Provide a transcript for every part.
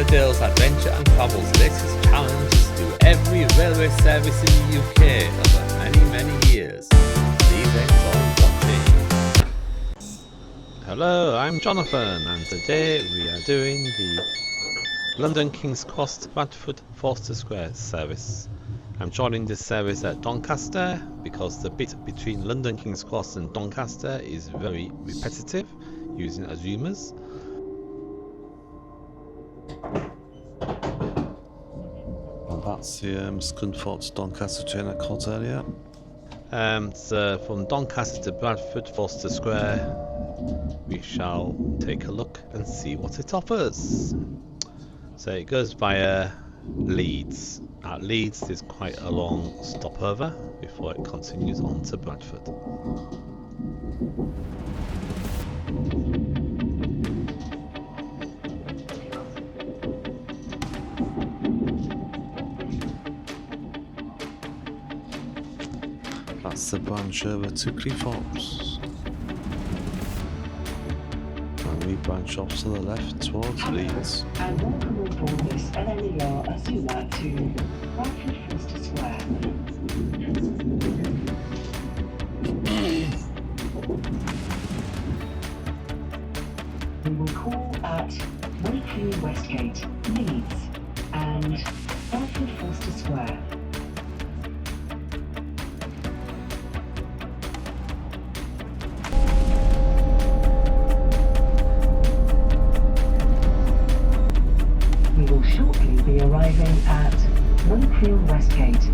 Dale's adventure and travels latest challenge to do every railway service in the UK over many years. Please enjoy watching. Hello, I'm Jonathan, and today we are doing the London King's Cross to Bradford Forster Square service. I'm joining this service at Doncaster because the bit between London King's Cross and Doncaster is very repetitive using Azumas. And that's the Scunthorpe to Doncaster train I called earlier. So from Doncaster to Bradford Forster Square, we shall take a look and see what it offers. So it goes via Leeds. At Leeds there's quite a long stopover before it continues on to Bradford. That's the branch over to Cleethorpes. And we branch off to the left towards Leeds. And welcome on board this LNER Azuma to Bradford Forster Square. We will call at Wakefield Westgate, Leeds, and Bradford Forster Square. We will shortly be arriving at Wakefield Westgate.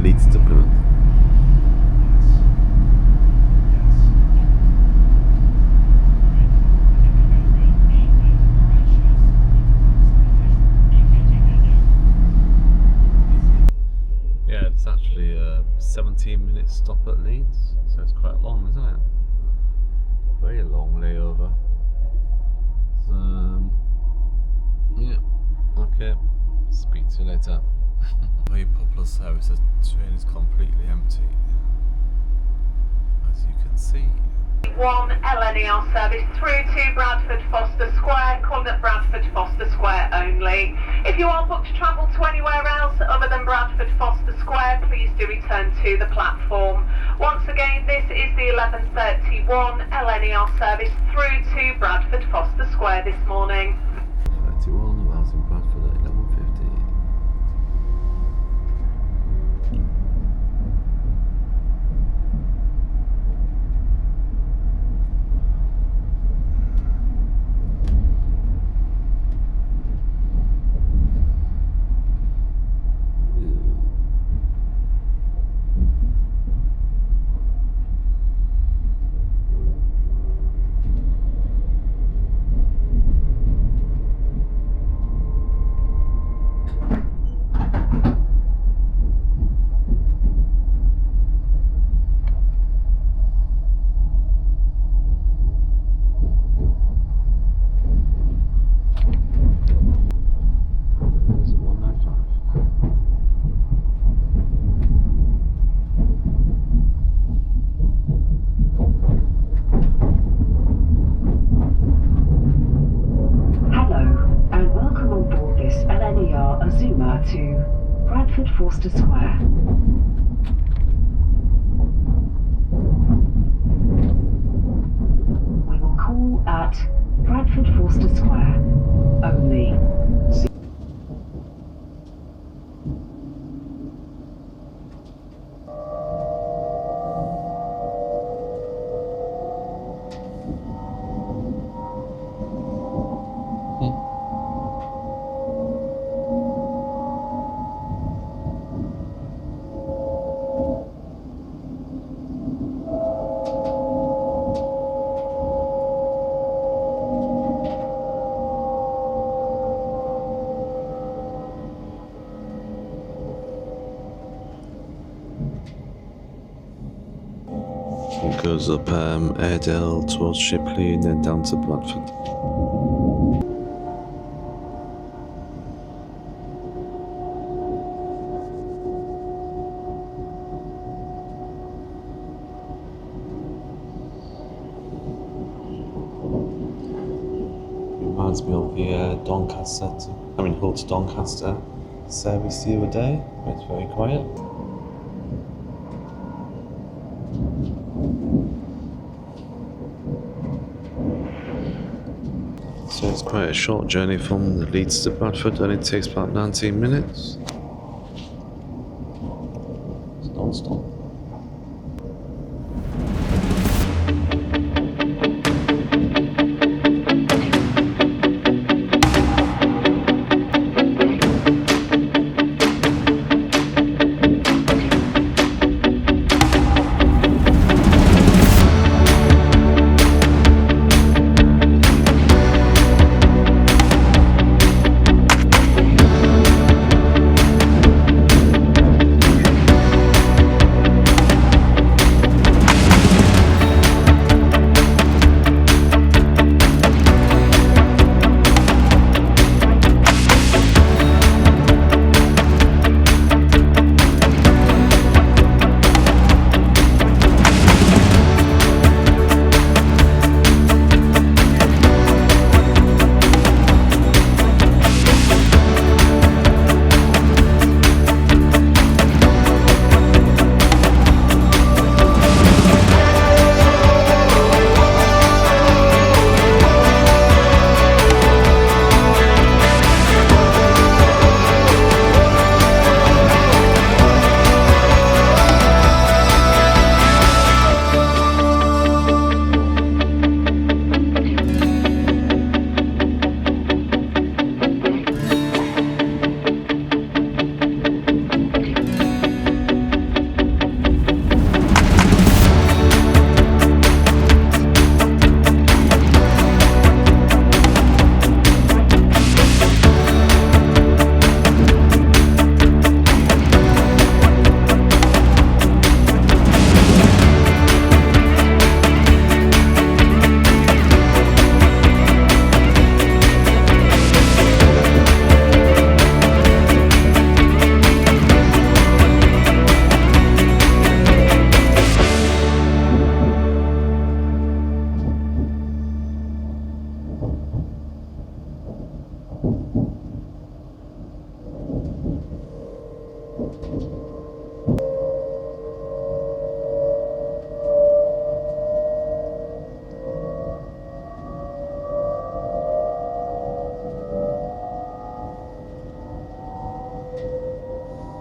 Leeds to Plymouth. Yeah, it's actually a 17-minute stop at Leeds, so it's quite long, isn't it? Very long layover. Yeah, okay. Speak to you later. Very popular service. The train is completely empty, as you can see. One LNER service through to Bradford Forster Square, calling at Bradford Forster Square only. If you are booked to travel to anywhere else other than Bradford Forster Square, please do return to the platform. Once again, this is the 11:31 LNER service through to Bradford Forster Square this morning. 31, I was in Bradford at 11:50. It goes up Airedale towards Shipley and then down to Bradford. Reminds me of the Hull to Doncaster service the other day. It's very quiet. So it's quite a short journey from Leeds to Bradford, and it takes about 19 minutes. It's non-stop.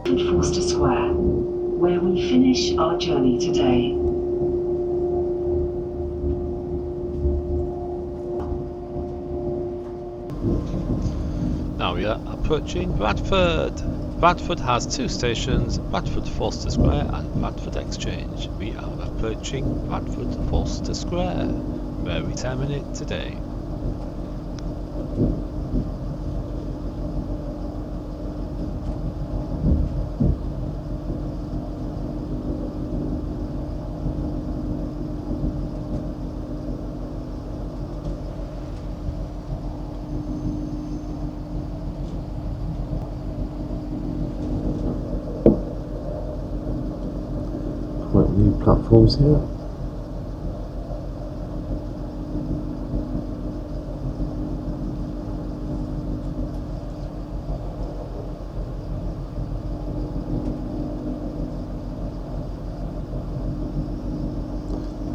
Bradford Forster Square, where we finish our journey today. Now we are approaching Bradford. Bradford has two stations, Bradford Forster Square and Bradford Exchange. We are approaching Bradford Forster Square, where we terminate today. Quite new platforms here.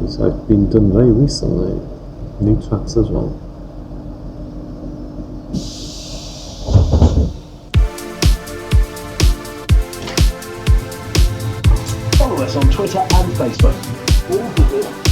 It's like been done very recently. New tracks as well. Follow us on Twitter and Facebook, or visit